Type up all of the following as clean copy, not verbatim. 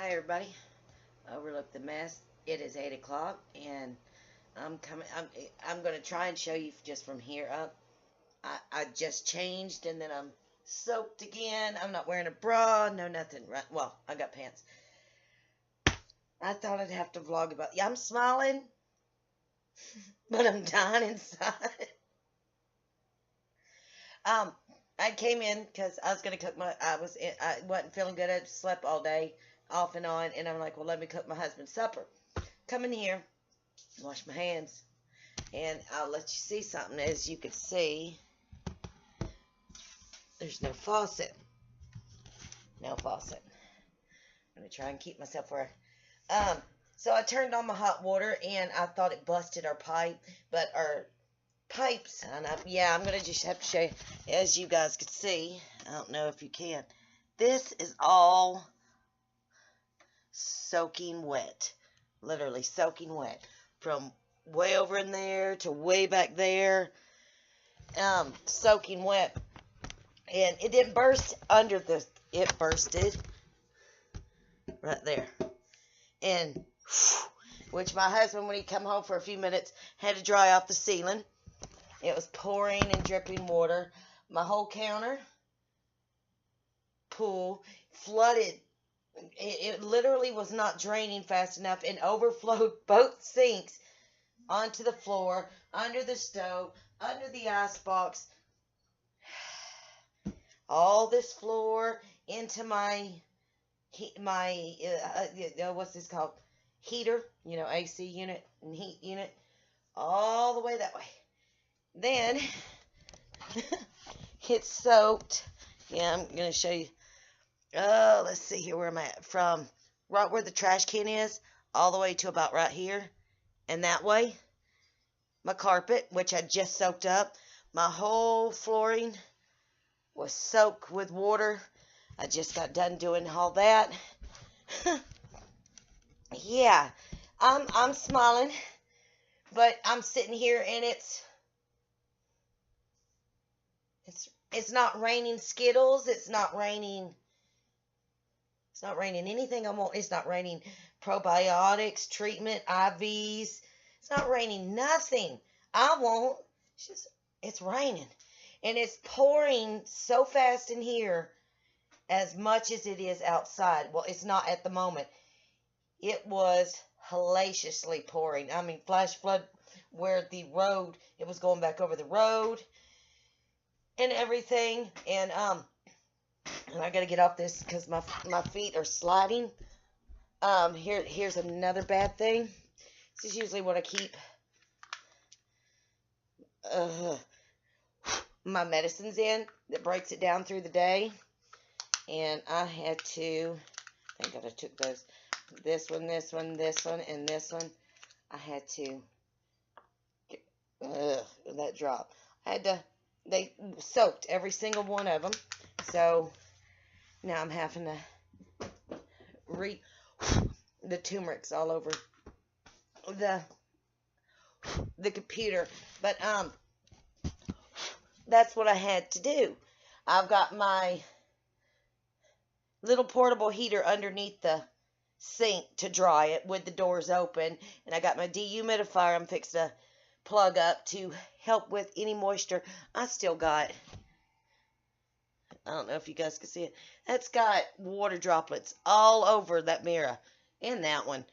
Hi everybody. Overlook the mess. It is 8 o'clock and I'm coming. I'm going to try and show you just from here up. I just changed and then I'm soaked again. I'm not wearing a bra. No nothing. Right? Well, I got pants. I thought I'd have to vlog about. Yeah, I'm smiling, but I'm dying inside. Um, I came in because I was gonna cook I wasn't feeling good. I slept all day, off and on, and I'm like, well, let me cook my husband's supper. Come in here, wash my hands, and I'll let you see something. As you can see, there's no faucet. No faucet. I'm gonna try and keep myself where. So I turned on my hot water, and I thought it busted our pipe, but our pipes, and I'm gonna just have to show you, as you guys can see. I don't know if you can. This is all soaking wet, literally soaking wet, from way over in there to way back there. Soaking wet, and it didn't burst under the. It bursted right there, and which my husband, when he come home for a few minutes, had to dry off the ceiling. It was pouring and dripping water. My whole counter, pool, flooded. It literally was not draining fast enough and overflowed both sinks onto the floor, under the stove, under the ice box, all this floor into my what's this called? Heater, AC unit and heat unit, all the way that way. Then it's soaked. Yeah, I'm going to show you. Oh, let's see here where I'm at. From right where the trash can is, all the way to about right here. And that way, my carpet, which I just soaked up, my whole flooring was soaked with water. I just got done doing all that. Yeah, I'm smiling, but I'm sitting here and it's not raining Skittles. It's not raining anything I want. It's not raining probiotics, treatment, IVs. It's not raining nothing I want. It's raining. And it's pouring so fast in here as much as it is outside. Well, it's not at the moment. It was hellaciously pouring. I mean, flash flood where the road, it was going back over the road and everything. And I got to get off this because my feet are sliding. Here's another bad thing. This is usually what I keep my medicines in that breaks it down through the day. And I had to, thank God I took those, this one, and this one. I had to, that drop. They soaked every single one of them. So now I'm having to the turmeric's all over the computer. But that's what I had to do. I've got my little portable heater underneath the sink to dry it with the doors open, and I got my dehumidifier I'm fixed to plug up to help with any moisture I still got. I don't know if you guys can see it. That's got water droplets all over that mirror and that one.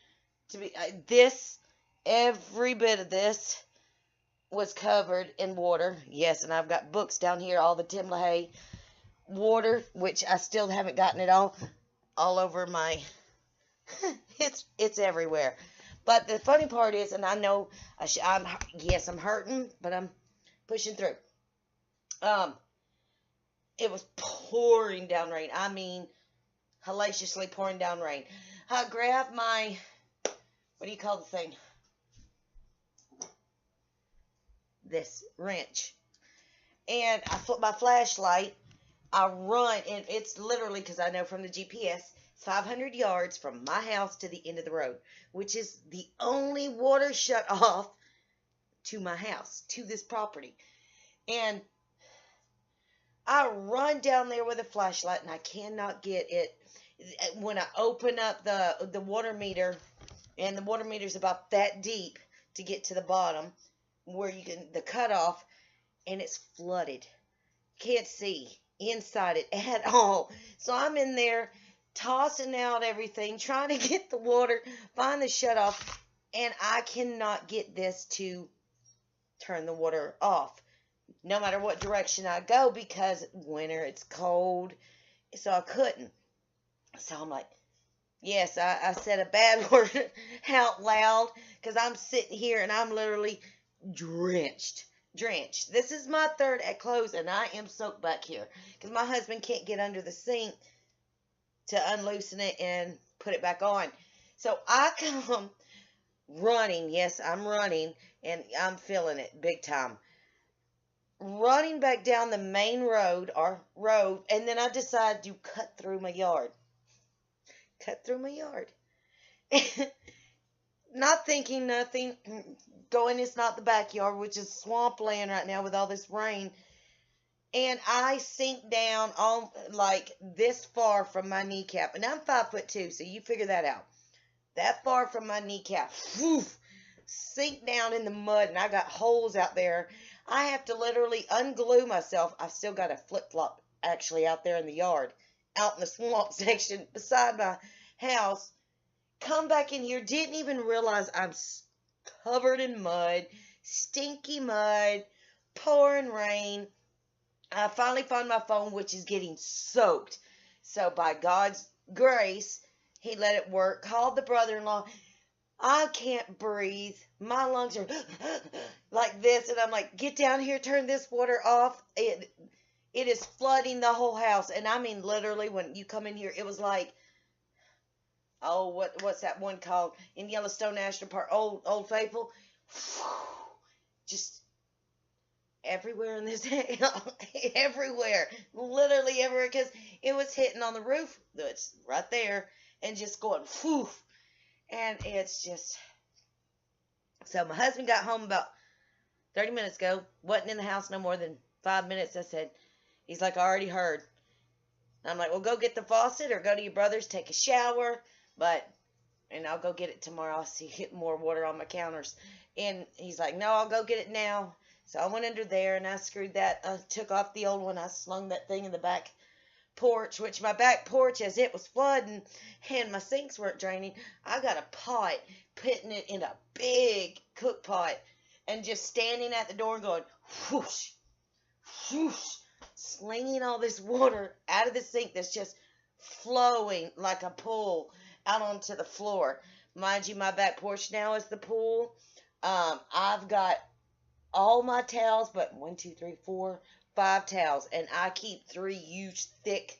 Every bit of this was covered in water. Yes, and I've got books down here, all the Tim LaHaye water, which I still haven't gotten it all over my. It's everywhere. But the funny part is, and I know I'm hurting, but I'm pushing through. It was pouring down rain. I mean, hellaciously pouring down rain. I grabbed my, what do you call the thing? This wrench. And I put my flashlight. I run, and it's literally, because I know from the GPS, it's 500 yards from my house to the end of the road, which is the only water shut off to my house, to this property. And I run down there with a flashlight, and I cannot get it. When I open up the water meter, and the water meter's about that deep to get to the bottom where you can the cutoff, and it's flooded. Can't see inside it at all. So I'm in there tossing out everything, trying to get the water, find the shut off, and I cannot get this to turn the water off. No matter what direction I go, because winter, it's cold, so I couldn't. So I'm like, yes, I said a bad word out loud because I'm sitting here and I'm literally drenched. Drenched. This is my third at close, and I am soaked back here because my husband can't get under the sink to unloosen it and put it back on. So I come running. Yes, I'm running, and I'm feeling it big time. Running back down the main road, and then I decide to cut through my yard. Cut through my yard. Not thinking nothing. Going, it's not the backyard, which is swampland right now with all this rain. And I sink down on like this far from my kneecap. And I'm 5'2", so you figure that out. That far from my kneecap. Whew, sink down in the mud, and I got holes out there. I have to literally unglue myself. I've still got a flip-flop actually out there in the yard, out in the swamp section beside my house. Come back in here, didn't even realize I'm covered in mud, stinky mud, pouring rain. I finally found my phone, which is getting soaked. So by God's grace, he let it work. Called the brother-in-law. I can't breathe. My lungs are like this, and I'm like, get down here, turn this water off. It is flooding the whole house. And I mean, literally, when you come in here, it was like, oh, what's that one called in Yellowstone National Park? Old Faithful. Just everywhere in this, everywhere, literally everywhere, because it was hitting on the roof. It's right there, and just going, whew. And it's just, so my husband got home about 30 minutes ago, wasn't in the house no more than 5 minutes. I said, he's like, I already heard. I'm like, well, go get the faucet or go to your brother's, take a shower, and I'll go get it tomorrow. I'll see more water on my counters. And he's like, no, I'll go get it now. So I went under there and I screwed that, took off the old one. I slung that thing in the back porch, which my back porch, as it was flooding and my sinks weren't draining, I got a pot, putting it in a big cook pot and just standing at the door and going, whoosh, whoosh, slinging all this water out of the sink that's just flowing like a pool out onto the floor. Mind you, my back porch now is the pool. I've got all my towels, but 1, 2, 3, 4, 5 towels, and I keep 3 huge, thick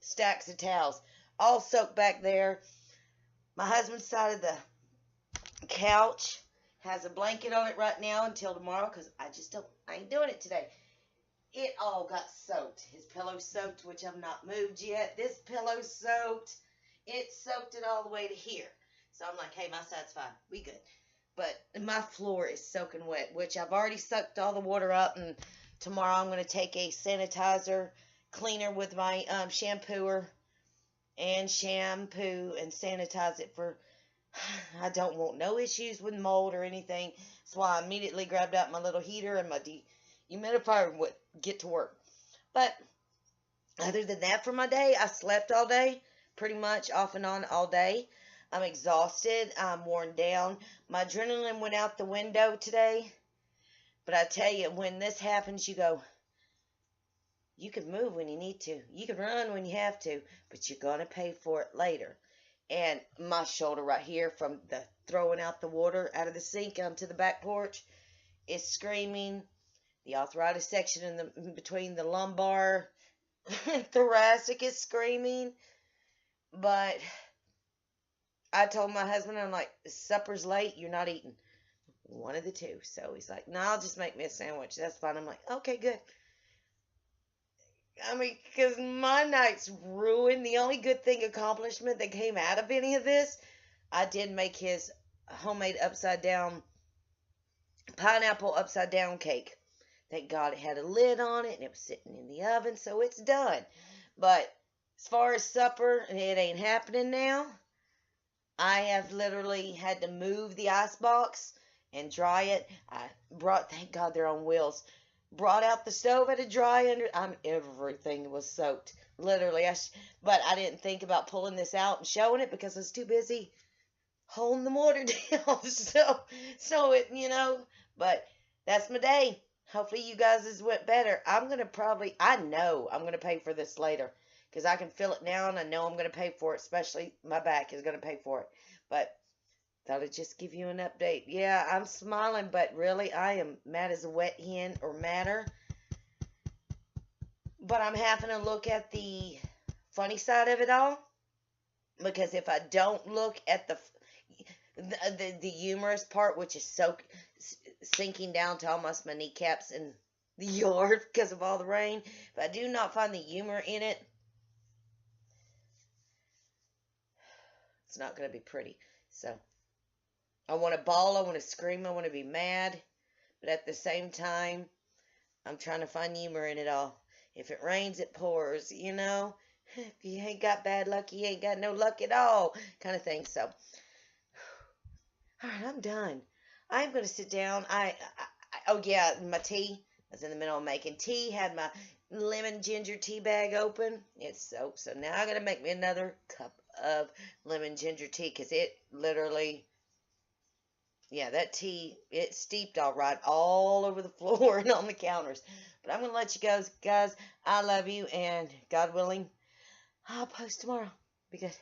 stacks of towels, all soaked back there. My husband's side of the couch has a blanket on it right now until tomorrow, because I ain't doing it today. It all got soaked. His pillow's soaked, which I've not moved yet. This pillow's soaked. It soaked it all the way to here. So I'm like, hey, my side's fine. We good. But my floor is soaking wet, which I've already sucked all the water up. And tomorrow I'm going to take a sanitizer cleaner with my shampooer and shampoo and sanitize it for, I don't want no issues with mold or anything. That's why I immediately grabbed out my little heater and my dehumidifier and would get to work. But other than that, for my day, I slept all day, pretty much off and on all day. I'm exhausted. I'm worn down. My adrenaline went out the window today. But I tell you, when this happens, you go, you can move when you need to. You can run when you have to. But you're going to pay for it later. And my shoulder right here from the throwing out the water out of the sink onto the back porch is screaming. The arthritis section in between the lumbar and thoracic is screaming. But I told my husband, I'm like, supper's late, you're not eating. One of the two. So he's like, no, I'll just make me a sandwich. That's fine. I'm like, okay, good. I mean, because my night's ruined. The only good thing, accomplishment that came out of any of this, I did make his homemade pineapple upside down cake. Thank God it had a lid on it and it was sitting in the oven, so it's done. But As far as supper, it ain't happening now. I have literally had to move the ice box and dry it. I brought, thank God they're on wheels. Brought out the stove, had to dry under. Everything was soaked, literally. But I didn't think about pulling this out and showing it because I was too busy holding the mortar down. So it, But that's my day. Hopefully you guys went better. I know I'm gonna pay for this later because I can feel it now, and I know I'm gonna pay for it. Especially my back is gonna pay for it. But thought I'd just give you an update. Yeah, I'm smiling, but really I am mad as a wet hen, or madder. But I'm having to look at the funny side of it all, because if I don't look at the humorous part, which is so sinking down to almost my kneecaps in the yard because of all the rain, if I do not find the humor in it, it's not going to be pretty. So I want to bawl, I want to scream, I want to be mad, but at the same time, I'm trying to find humor in it all. If it rains, it pours, If you ain't got bad luck, you ain't got no luck at all, kind of thing. So, all right, I'm done. I'm going to sit down. Oh yeah, my tea. I was in the middle of making tea. Had my lemon ginger tea bag open. It's soaked. So now I got to make me another cup of lemon ginger tea, because it literally, yeah, that tea, it steeped all right all over the floor and on the counters. But I'm going to let you guys. Guys, I love you, and God willing, I'll post tomorrow. Be good.